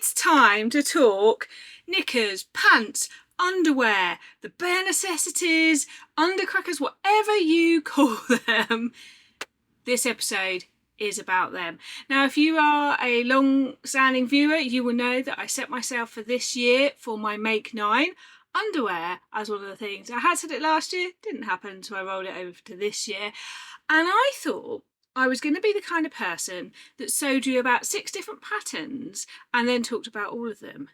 It's time to talk knickers, pants, underwear, the bare necessities, undercrackers, whatever you call them. This episode is about them. Now, if you are a long-standing viewer, you will know that I set myself for this year for my Make 9 underwear as one of the things. I had said it last year, didn't happen, so I rolled it over to this year. And I thought I was going to be the kind of person that sewed you about 6 different patterns and then talked about all of them.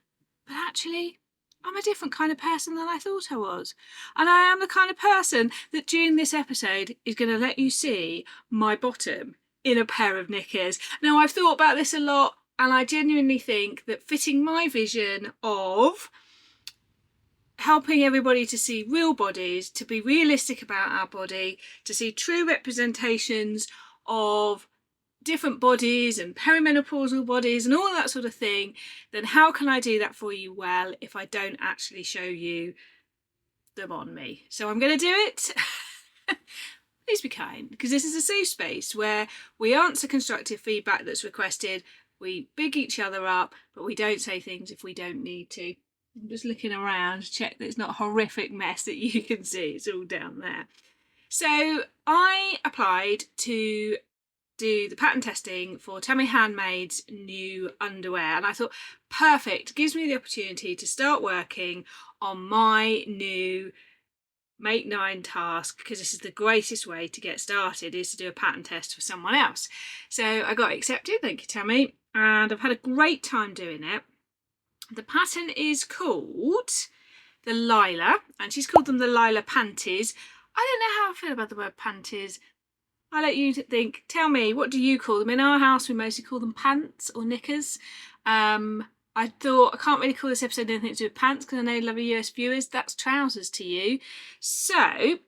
But actually, I'm a different kind of person than I thought I was. And I am the kind of person that during this episode is going to let you see my bottom in a pair of knickers. Now, I've thought about this a lot, and I genuinely think that fitting my vision of helping everybody to see real bodies, to be realistic about our body, to see true representations of different bodies and perimenopausal bodies and all that sort of thing, then how can I do that for you well if I don't actually show you them on me? So I'm going to do it. Please be kind, because this is a safe space where we answer constructive feedback that's requested, we big each other up, but we don't say things if we don't need to. I'm just looking around to check that it's not a horrific mess that you can see. It's all down there. So I applied to do the pattern testing for Tammy Handmade's new underwear, and I thought, perfect, gives me the opportunity to start working on my new Make 9 task, because this is the greatest way to get started, is to do a pattern test for someone else. So I got accepted, thank you Tammy, and I've had a great time doing it. The pattern is called the Lila, and she's called them the Lila Panties. I don't know how I feel about the word panties. I'll let you think. Tell me, what do you call them? In our house, we mostly call them pants or knickers. I thought, I can't really call this episode anything to do with pants because I know lovely US viewers, that's trousers to you. So,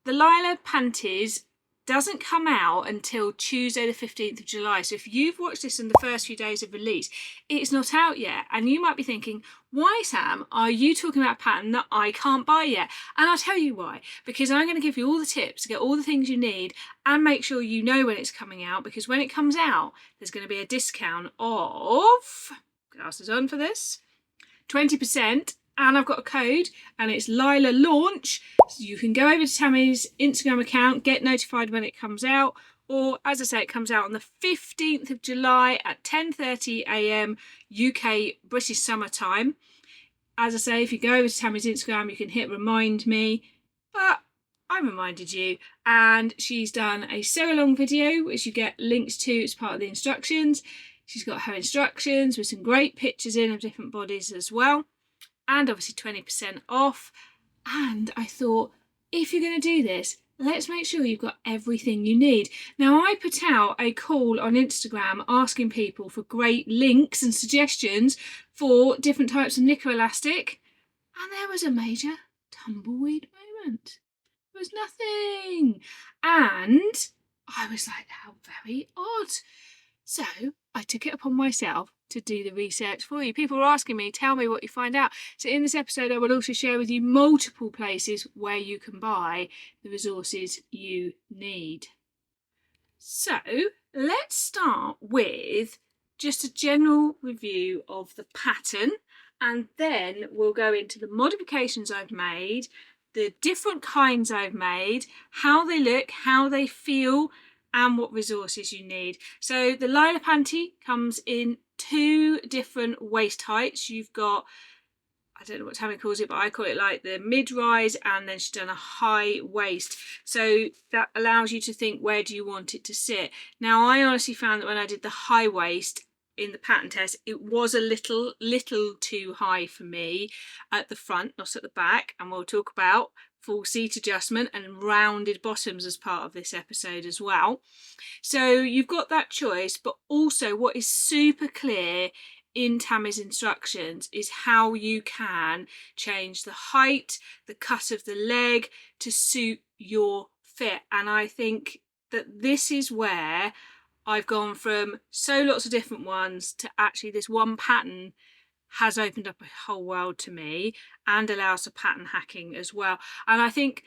the Lila Panties doesn't come out until Tuesday the 15th of July. So if you've watched this in the first few days of release, it's not out yet. And you might be thinking, why, Sam, are you talking about a pattern that I can't buy yet? And I'll tell you why. Because I'm going to give you all the tips to get all the things you need and make sure you know when it's coming out. Because when it comes out, there's going to be a discount of, glasses on for this, 20%. And I've got a code, and it's Lila Launch. So you can go over to Tammy's Instagram account, get notified when it comes out, or as I say, it comes out on the 15th of July at 10:30 a.m. UK British summer time. As I say, if you go over to Tammy's Instagram, you can hit remind me, but I reminded you. And she's done a sew along video, which you get links to as part of the instructions. She's got her instructions with some great pictures in of different bodies as well. And obviously 20% off. And I thought, if you're going to do this, let's make sure you've got everything you need. Now, I put out a call on Instagram asking people for great links and suggestions for different types of knicker elastic, and there was a major tumbleweed moment. There was nothing. And I was like, how very odd. So I took it upon myself to do the research for you. People were asking me, tell me what you find out. So in this episode, I will also share with you multiple places where you can buy the resources you need. So let's start with just a general review of the pattern, and then we'll go into the modifications I've made, the different kinds I've made, how they look, how they feel, and what resources you need. So the Lila Panty comes in 2 different waist heights. You've got, I don't know what Tammy calls it, but I call it like the mid-rise, and then she's done a high waist. So that allows you to think, where do you want it to sit? Now, I honestly found that when I did the high waist in the pattern test, it was a little too high for me at the front, not at the back. And we'll talk about full seat adjustment and rounded bottoms as part of this episode as well. So you've got that choice, but also what is super clear in Tammy's instructions is how you can change the height, the cut of the leg to suit your fit. And I think that this is where I've gone from so lots of different ones to actually this one pattern has opened up a whole world to me and allows for pattern hacking as well. And I think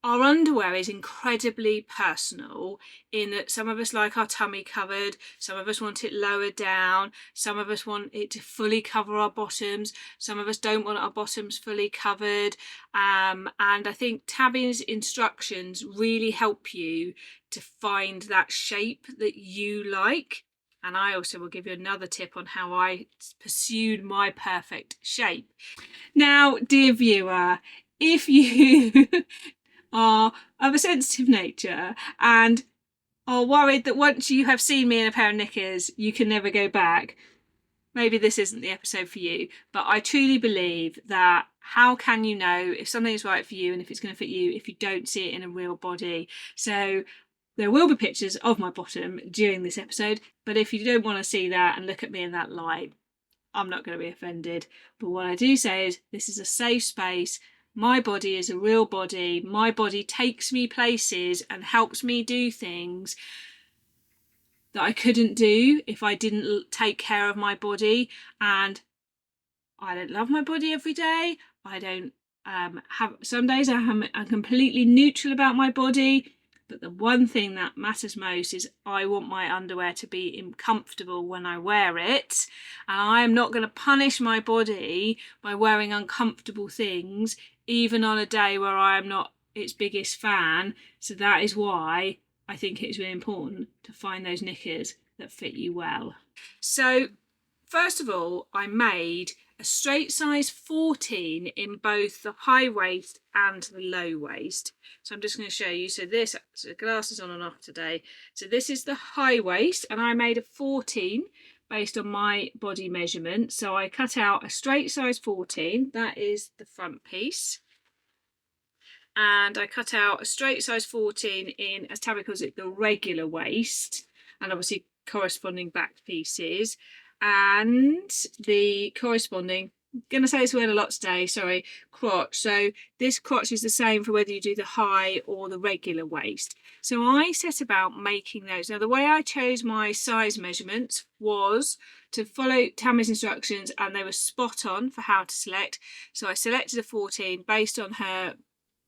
Our underwear is incredibly personal in that some of us like our tummy covered, some of us want it lower down, some of us want it to fully cover our bottoms, some of us don't want our bottoms fully covered. And I think Tammy's instructions really help you to find that shape that you like. And I also will give you another tip on how I pursued my perfect shape. Now, dear viewer, if you are of a sensitive nature and are worried that once you have seen me in a pair of knickers, you can never go back, maybe this isn't the episode for you. But I truly believe that how can you know if something is right for you and if it's going to fit you if you don't see it in a real body? So there will be pictures of my bottom during this episode, but if you don't want to see that and look at me in that light, I'm not going to be offended. But what I do say is this is a safe space. My body is a real body. My body takes me places and helps me do things that I couldn't do if I didn't take care of my body. And I don't love my body every day. I don't have, some days I'm completely neutral about my body. But the one thing that matters most is I want my underwear to be comfortable when I wear it. And I am not going to punish my body by wearing uncomfortable things, even on a day where I am not its biggest fan. So that is why I think it's really important to find those knickers that fit you well. So first of all, I made a straight size 14 in both the high waist and the low waist. So I'm just going to show you. So this, so glasses on and off today. So this is the high waist and I made a 14 based on my body measurement. So I cut out a straight size 14, that is the front piece. And I cut out a straight size 14 in, as Tammy calls it, the regular waist, and obviously corresponding back pieces. And the corresponding, I'm going to say this word a lot today, sorry, crotch. So this crotch is the same for whether you do the high or the regular waist. So I set about making those. Now the way I chose my size measurements was to follow Tammy's instructions, and they were spot on for how to select. So I selected a 14 based on her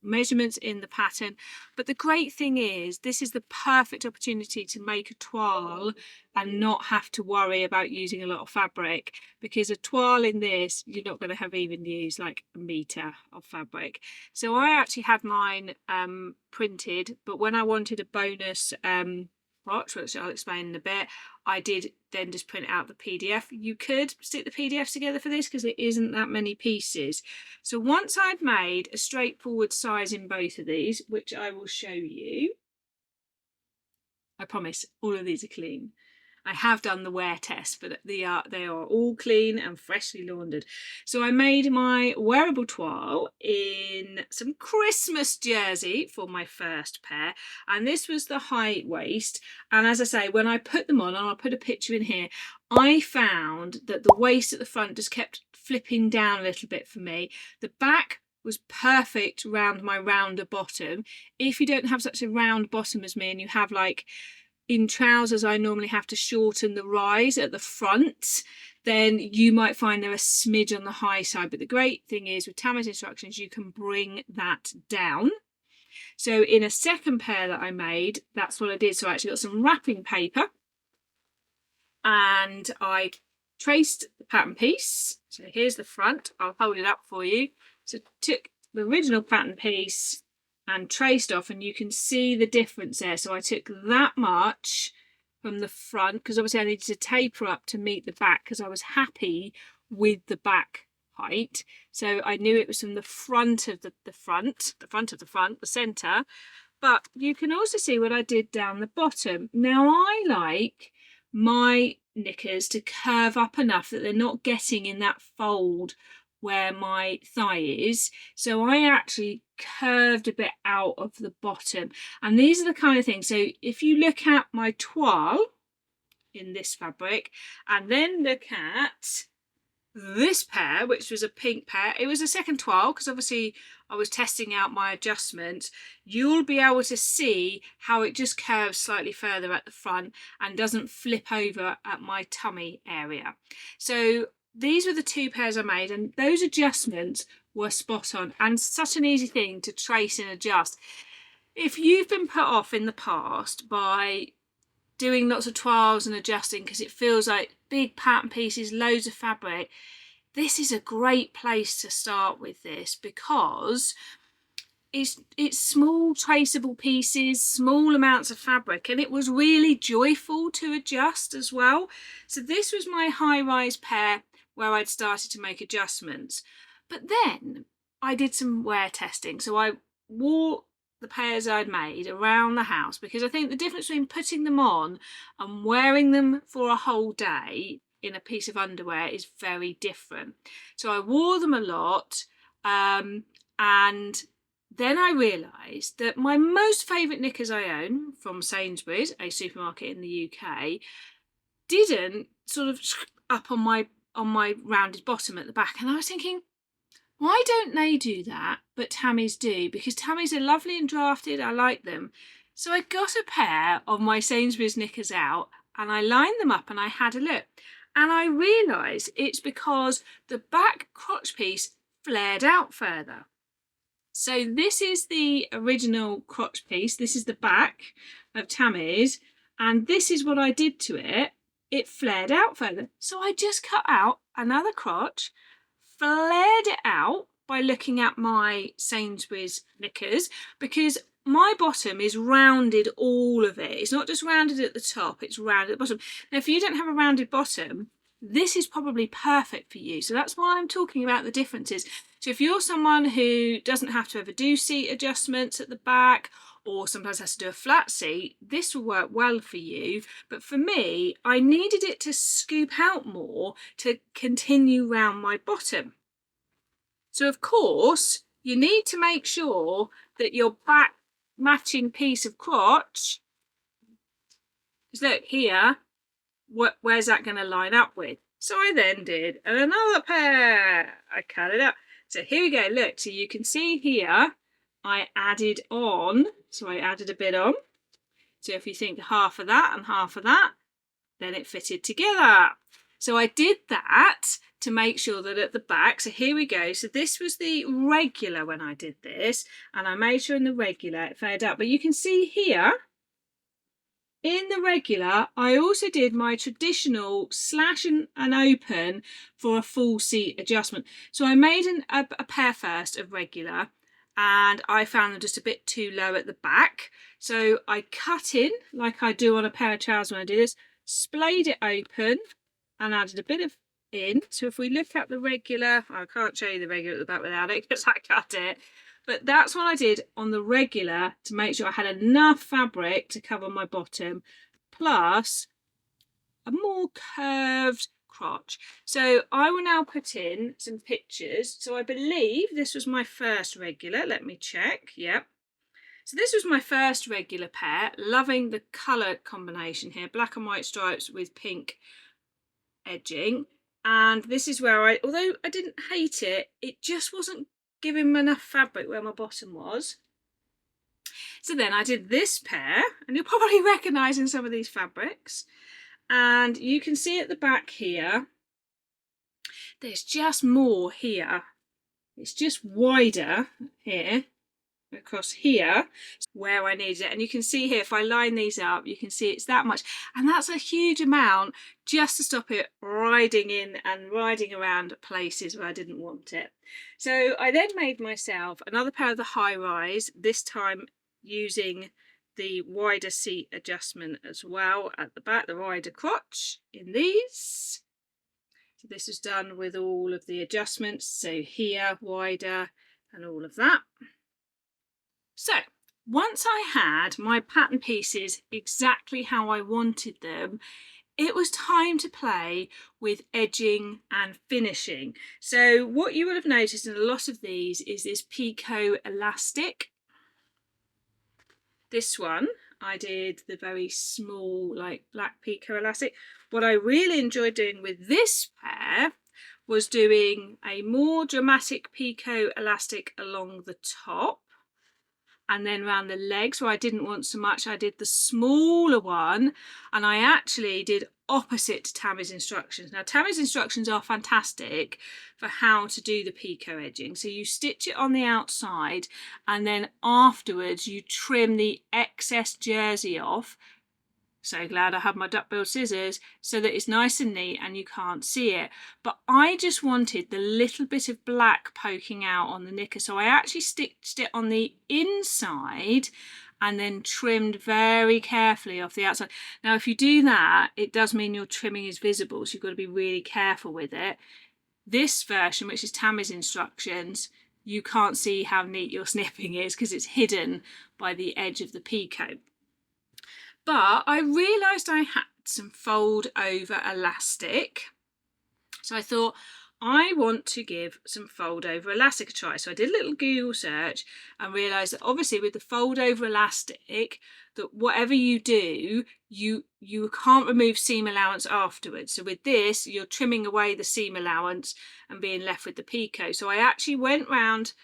measurements in the pattern. But the great thing is this is the perfect opportunity to make a toile and not have to worry about using a lot of fabric, because a toile in this you're not going to have even used like a meter of fabric. So I actually had mine printed, but when I wanted a bonus crotch, which I'll explain in a bit, I did then just print out the PDF. You could stick the PDFs together for this because it isn't that many pieces. So once I'd made a straightforward size in both of these, which I will show you, I promise all of these are clean. I have done the wear test, but they are all clean and freshly laundered. So I made my wearable toile in some Christmas jersey for my first pair, and this was the high waist. And as I say, when I put them on, and I'll put a picture in here, I found that the waist at the front just kept flipping down a little bit for me. The back was perfect round my rounder bottom. If you don't have such a round bottom as me and you have like in trousers, I normally have to shorten the rise at the front, then you might find they're a smidge on the high side. But the great thing is with Tammy's instructions, you can bring that down. So in a second pair that I made, that's what I did. So I actually got some wrapping paper and I traced the pattern piece. So here's the front. I'll hold it up for you. So took the original pattern piece and traced off, and you can see the difference there. So I took that much from the front because obviously I needed to taper up to meet the back because I was happy with the back height. So I knew it was from the front of the centre. But you can also see what I did down the bottom. Now I like my knickers to curve up enough that they're not getting in that fold where my thigh is. So I actually curved a bit out of the bottom, and these are the kind of things. So if you look at my toile in this fabric and then look at this pair, which was a pink pair, it was a second toile because obviously I was testing out my adjustment, you'll be able to see how it just curves slightly further at the front and doesn't flip over at my tummy area. So these were the two pairs I made, and those adjustments were spot on and such an easy thing to trace and adjust. if you've been put off in the past by doing lots of trials and adjusting because it feels like big pattern pieces, loads of fabric, this is a great place to start with this, because it's small traceable pieces, small amounts of fabric, and it was really joyful to adjust as well. So this was my high-rise pair where I'd started to make adjustments, but then I did some wear testing. So I wore the pairs I'd made around the house, because I think the difference between putting them on and wearing them for a whole day in a piece of underwear is very different. So I wore them a lot, and then I realised that my most favourite knickers I own from Sainsbury's, a supermarket in the UK, didn't sort of up on my rounded bottom at the back, and I was thinking, why don't they do that but Tammy's do? Because Tammy's are lovely and drafted, I like them. So I got a pair of my Sainsbury's knickers out and I lined them up and I had a look, and I realised it's because the back crotch piece flared out further. So this is the original crotch piece, this is the back of Tammy's, and this is what I did to it. It flared out further. So I just cut out another crotch, flared it out by looking at my Sainsbury's knickers, because my bottom is rounded, all of it. It's not just rounded at the top, it's rounded at the bottom. Now, if you don't have a rounded bottom, this is probably perfect for you. So that's why I'm talking about the differences. So if you're someone who doesn't have to ever do seat adjustments at the back, or sometimes has to do a flat seat, this will work well for you. But for me, I needed it to scoop out more to continue round my bottom. So of course, you need to make sure that your back matching piece of crotch, look here, where's that going to line up with? So I then did another pair. I cut it out. So here we go, look, so you can see here, I added on, so I added a bit on. So if you think half of that and half of that, then it fitted together. So I did that to make sure that at the back, so here we go. So this was the regular when I did this, and I made sure in the regular it flared out. But you can see here, in the regular, I also did my traditional slash and open for a full seat adjustment. So I made a pair first of regular, and I found them just a bit too low at the back. So I cut in, like I do on a pair of trousers when I do this, splayed it open and added a bit of in. So if we look at the regular, I can't show you the regular at the back without it because I cut it. But that's what I did on the regular to make sure I had enough fabric to cover my bottom, plus a more curved crotch. So I will now put in some pictures. So I believe this was my first regular. Let me check. Yep. So this was my first regular pair. Loving the colour combination here. Black and white stripes with pink edging. And this is where although I didn't hate it, it just wasn't giving me enough fabric where my bottom was. So then I did this pair, and you're probably recognising some of these fabrics. And you can see at the back here, there's just more here. It's just wider here, across here, where I needed it. And you can see here, if I line these up, you can see it's that much. And that's a huge amount just to stop it riding in and riding around places where I didn't want it. So I then made myself another pair of the high rise, this time using the wider seat adjustment as well at the back, the wider crotch in these. So this was done with all of the adjustments, so here, wider, and all of that. So once I had my pattern pieces exactly how I wanted them, it was time to play with edging and finishing. So what you will have noticed in a lot of these is this picot elastic. This one, I did the very small, like black picot elastic. What I really enjoyed doing with this pair was doing a more dramatic picot elastic along the top, and then around the legs where I didn't want so much, I did the smaller one, and I actually did opposite to Tammy's instructions. Now Tammy's instructions are fantastic for how to do the picot edging. So you stitch it on the outside and then afterwards you trim the excess jersey off. So glad I have my duck-billed scissors so that it's nice and neat and you can't see it. But I just wanted the little bit of black poking out on the knicker, so I actually stitched it on the inside and then trimmed very carefully off the outside. Now if you do that, it does mean your trimming is visible, so you've got to be really careful with it. This version, which is Tammy's instructions, you can't see how neat your snipping is because it's hidden by the edge of the picot. But I realised I had some fold over elastic, so I thought I want to give some fold over elastic a try. So I did a little Google search and realised that obviously with the fold over elastic, that whatever you do, you can't remove seam allowance afterwards. So with this, you're trimming away the seam allowance and being left with the picot. So I actually went round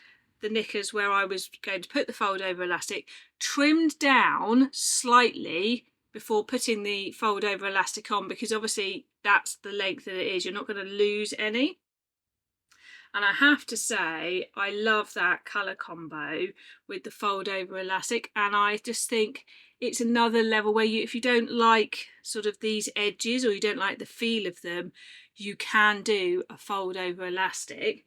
the knickers where I was going to put the fold over elastic, trimmed down slightly before putting the fold over elastic on, because obviously that's the length that it is. You're not going to lose any. And I have to say, I love that colour combo with the fold over elastic, and I just think it's another level where if you don't like sort of these edges or you don't like the feel of them, you can do a fold over elastic.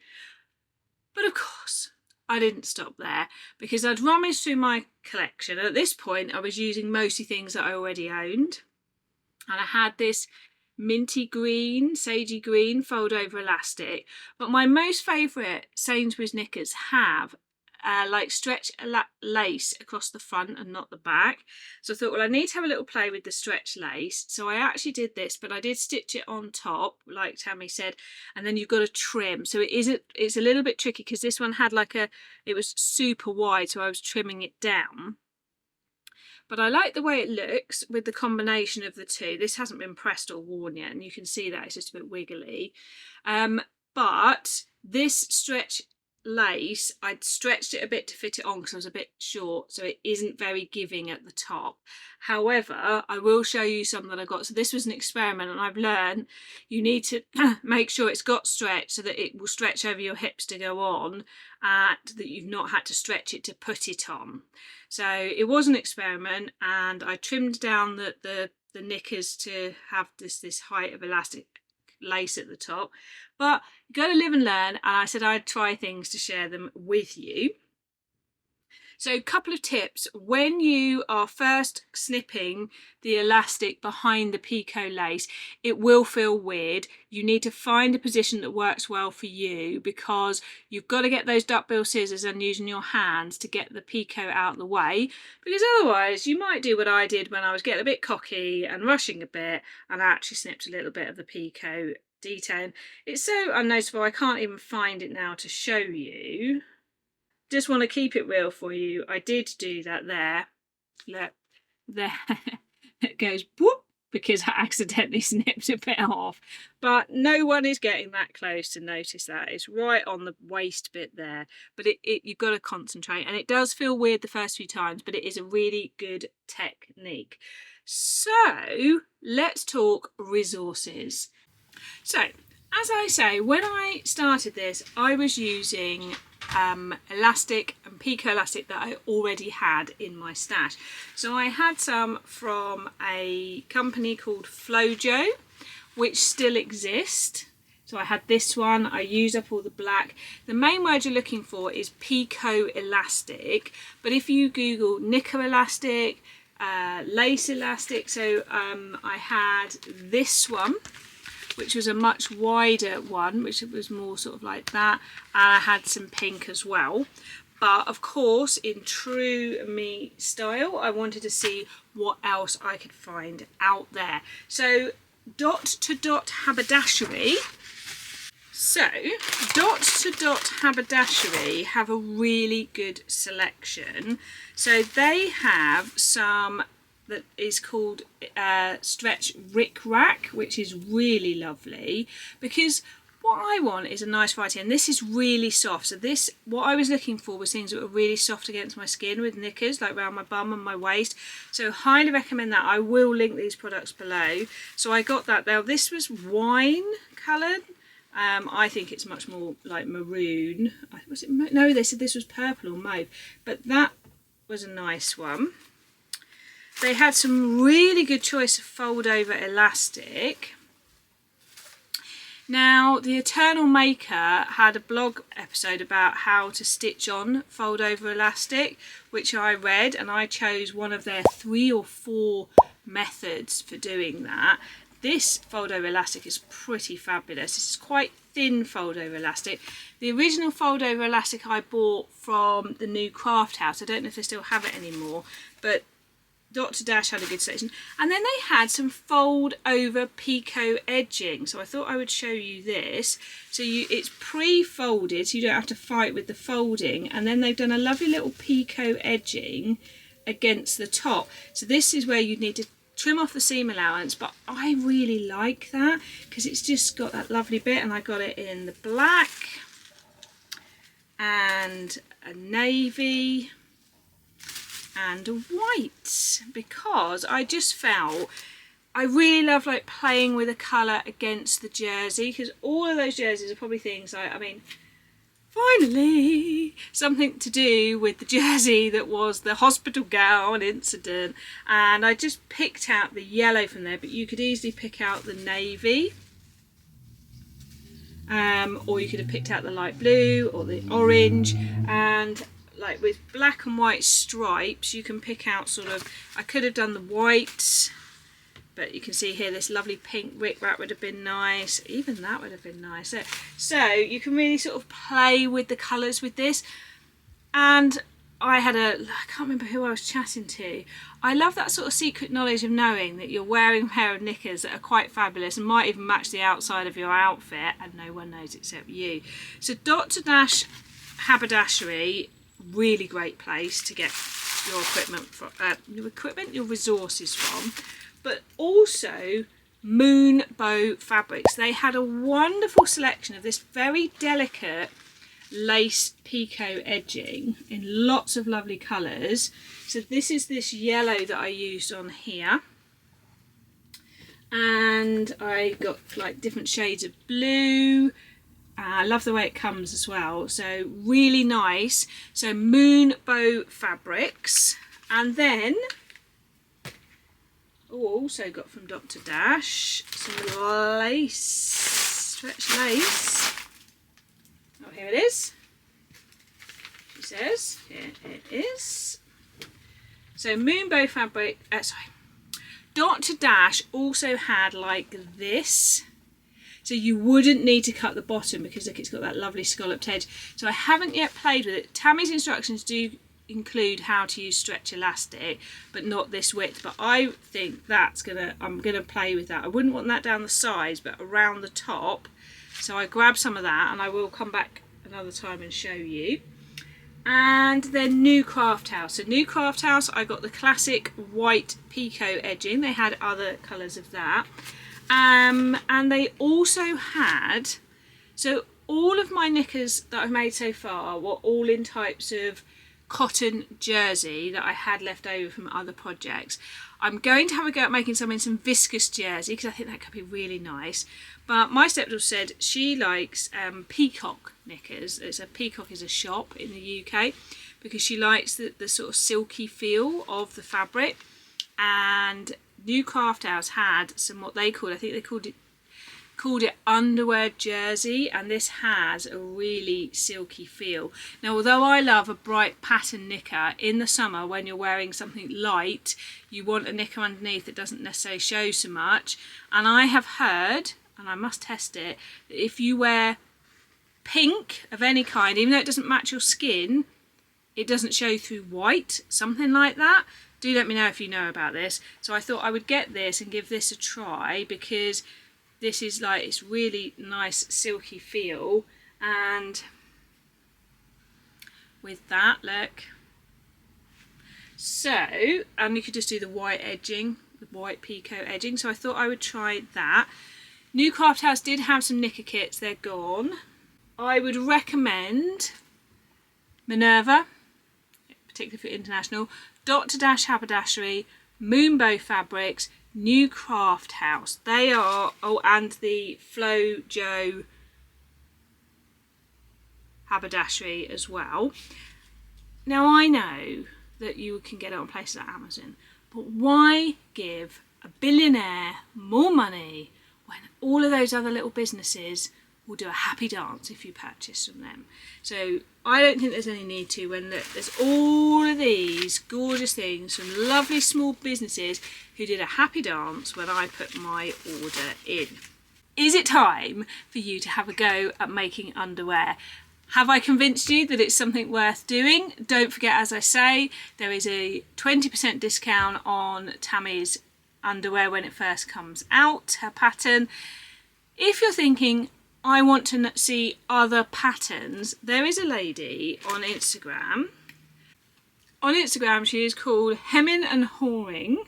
But of course, I didn't stop there, because I'd rummaged through my collection. At this point, I was using mostly things that I already owned. And I had this minty green, sagey green fold over elastic. But my most favourite Sainsbury's knickers have like stretch lace across the front and not the back. So I thought, well, I need to have a little play with the stretch lace. So I actually did this, but I did stitch it on top, like Tammy said, and then you've got to trim. So it's a little bit tricky because this one had it was super wide, so I was trimming it down. But I like the way it looks with the combination of the two. This hasn't been pressed or worn yet, and you can see that it's just a bit wiggly. But this stretch lace, I'd stretched it a bit to fit it on because I was a bit short, so it isn't very giving at the top. However, I will show you some that I got. So this was an experiment, and I've learned you need to make sure it's got stretch so that it will stretch over your hips to go on, and that you've not had to stretch it to put it on. So it was an experiment, and I trimmed down the knickers to have this height of elastic lace at the top. But you got to live and learn, and I said I'd try things to share them with you. So a couple of tips: when you are first snipping the elastic behind the picot lace, it will feel weird. You need to find a position that works well for you, because you've got to get those duckbill scissors and using your hands to get the picot out of the way, because otherwise you might do what I did when I was getting a bit cocky and rushing a bit, and I actually snipped a little bit of the picot detail. It's so unnoticeable, I can't even find it now to show you. Just want to keep it real for you. I did do that there. Look, there it goes whoop, because I accidentally snipped a bit off. But no one is getting that close to notice that. It's right on the waist bit there. But you've got to concentrate, and it does feel weird the first few times, but it is a really good technique. So let's talk resources. So, as I say, when I started this, I was using elastic and picot elastic that I already had in my stash. So I had some from a company called Flojo, which still exists. So I had this one. I used up all the black. The main word you're looking for is picot elastic, but if you Google knicker elastic, lace elastic, so I had this one, which was a much wider one, which was more sort of like that, and I had some pink as well. But of course, in true me style, I wanted to see what else I could find out there. So Dot to Dot Haberdashery. So Dot to Dot Haberdashery have a really good selection. So they have some that is called stretch rick rack, which is really lovely, because what I want is a nice variety, and this is really soft. So this, what I was looking for was things that were really soft against my skin with knickers, like around my bum and my waist. So highly recommend that. I will link these products below. So I got that. Now this was wine coloured. I think it's much more like maroon. Was it? No, they said this was purple or mauve, but that was a nice one. They had some really good choice of fold over elastic. Now, the Eternal Maker had a blog episode about how to stitch on fold over elastic, which I read, and I chose one of their 3 or 4 methods for doing that. This fold over elastic is pretty fabulous. This is quite thin fold over elastic. The original fold over elastic I bought from the new Craft House. I don't know if they still have it anymore, but Dr. Dash had a good selection, and then they had some fold over picot edging, so I thought I would show you this. So it's pre-folded, so you don't have to fight with the folding, and then they've done a lovely little picot edging against the top. So this is where you need to trim off the seam allowance, but I really like that because it's just got that lovely bit, and I got it in the black and a navy and a white, because I just felt I really love like playing with a colour against the jersey, because all of those jerseys are probably things like, I mean, finally something to do with the jersey that was the hospital gown incident, and I just picked out the yellow from there, but you could easily pick out the navy, or you could have picked out the light blue or the orange, and like with black and white stripes you can pick out sort of, I could have done the white, but you can see here this lovely pink rickrack would have been nice, even that would have been nice. So you can really sort of play with the colours with this. And I can't remember who I was chatting to. I love that sort of secret knowledge of knowing that you're wearing a pair of knickers that are quite fabulous and might even match the outside of your outfit, and no one knows except you. So Dr. Dash Haberdashery, really great place to get your your resources from, but also Moon Bow Fabrics. They had a wonderful selection of this very delicate lace picot edging in lots of lovely colours. So this is this yellow that I used on here, and I got like different shades of blue. I love the way it comes as well, so really nice. So Moon Bow Fabrics, and then also got from Dr. Dash some lace, stretch lace. Oh, here it is. She says, here it is. So Moon Bow Fabric, Dr. Dash also had like this. So you wouldn't need to cut the bottom because look, it's got that lovely scalloped edge. So I haven't yet played with it. Tammy's instructions do include how to use stretch elastic, but not this width. But I think I'm gonna play with that. I wouldn't want that down the sides, but around the top. So I grabbed some of that, and I will come back another time and show you. And then New Craft House. So New Craft House, I got the classic white picot edging. They had other colours of that. And they also had, so all of my knickers that I've made so far were all in types of cotton jersey that I had left over from other projects. I'm going to have a go at making some in some viscose jersey because I think that could be really nice. But my stepdaughter said she likes peacock knickers. Peacock is a shop in the UK, because she likes the sort of silky feel of the fabric. And New Craft House had some what they called, I think they called it underwear jersey, and this has a really silky feel. Now, although I love a bright pattern knicker, in the summer when you're wearing something light, you want a knicker underneath that doesn't necessarily show so much. And I have heard, and I must test it, that if you wear pink of any kind, even though it doesn't match your skin, it doesn't show through white, something like that. Do let me know if you know about this. So I thought I would get this and give this a try, because this is like, it's really nice silky feel. And with that, look. So, and you could just do the white edging, the white picot edging. So I thought I would try that. New Craft House did have some knicker kits, they're gone. I would recommend Minerva, particularly for international, Dr. Dash Haberdashery, Moonbow Fabrics, New Craft House. They are, oh, and the Flo Jo Haberdashery as well. Now I know that you can get it on places like Amazon, but why give a billionaire more money when all of those other little businesses will do a happy dance if you purchase from them? So I don't think there's any need to, when there's all of these gorgeous things from lovely small businesses who did a happy dance when I put my order in. Is it time for you to have a go at making underwear? Have I convinced you that it's something worth doing? Don't forget, as I say, there is a 20% discount on Tammy's underwear when it first comes out, her pattern. If you're thinking, I want to see other patterns, there is a lady on Instagram. On Instagram, she is called Hemming and Hawing,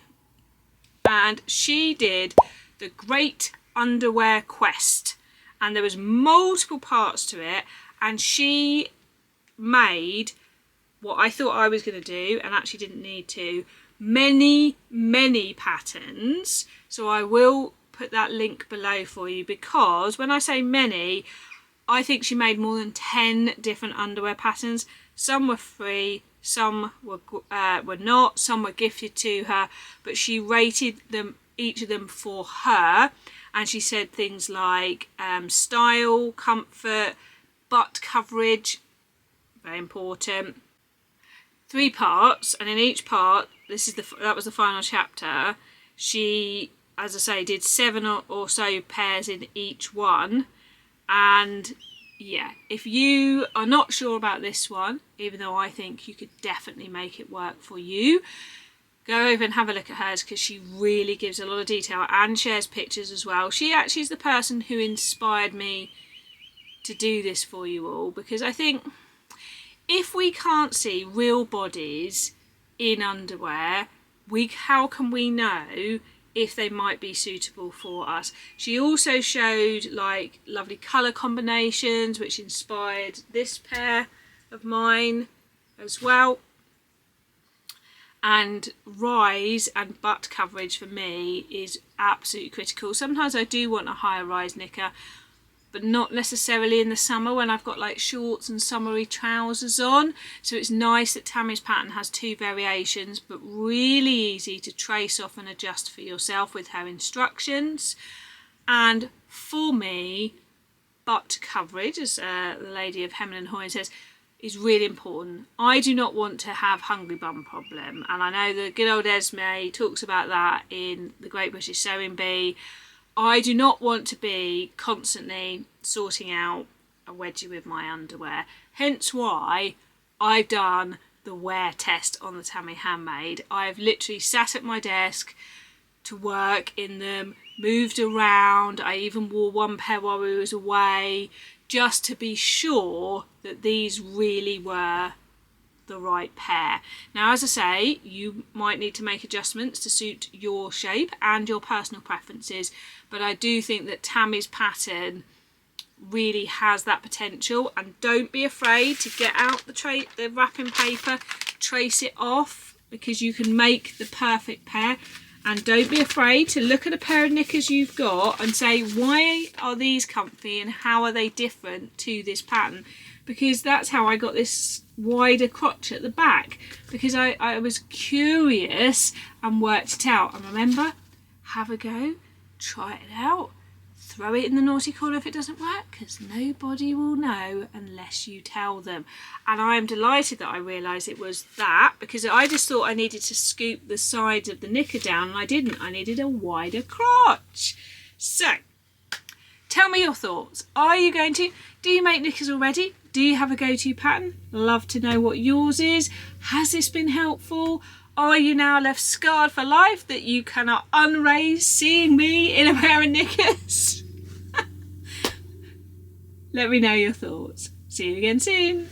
and she did the Great Underwear Quest, and there was multiple parts to it, and she made what I thought I was going to do and actually didn't need to, many patterns. So I will put that link below for you, because when I say many, I think she made more than 10 different underwear patterns. Some were free, some were not, some were gifted to her, but she rated them, each of them, for her, and she said things like style, comfort, butt coverage, very important. 3 parts, and in each part, that was the final chapter. She, as I say, did 7 or so pairs in each one. And yeah, if you are not sure about this one, even though I think you could definitely make it work for you, go over and have a look at hers, because she really gives a lot of detail and shares pictures as well. She actually is the person who inspired me to do this for you all, because I think if we can't see real bodies in underwear, how can we know if they might be suitable for us? She also showed like lovely colour combinations, which inspired this pair of mine as well. And rise and butt coverage for me is absolutely critical. Sometimes I do want a higher rise knicker, but not necessarily in the summer when I've got like shorts and summery trousers on. So it's nice that Tammy's pattern has 2 variations, but really easy to trace off and adjust for yourself with her instructions. And for me, butt coverage, as the lady of Hemming and Hawing says, is really important. I do not want to have hungry bum problem, and I know the good old Esme talks about that in the Great British Sewing Bee. I do not want to be constantly sorting out a wedgie with my underwear, hence why I've done the wear test on the Tammy Handmade. I've literally sat at my desk to work in them, moved around, I even wore one pair while we was away, just to be sure that these really were the right pair. Now, as I say, you might need to make adjustments to suit your shape and your personal preferences, but I do think that Tammy's pattern really has that potential. And don't be afraid to get out the wrapping paper, trace it off, because you can make the perfect pair. And don't be afraid to look at a pair of knickers you've got and say, why are these comfy and how are they different to this pattern? Because that's how I got this wider crotch at the back, because I was curious and worked it out. And remember, have a go, try it out, throw it in the naughty corner if it doesn't work, because nobody will know unless you tell them. And I am delighted that I realised it was that, because I just thought I needed to scoop the sides of the knicker down, and I didn't. I needed a wider crotch. So tell me your thoughts. Are you going to? Do you make knickers already? Do you have a go-to pattern? Love to know what yours is. Has this been helpful? Are you now left scarred for life that you cannot unraise seeing me in a pair of knickers? Let me know your thoughts. See you again soon.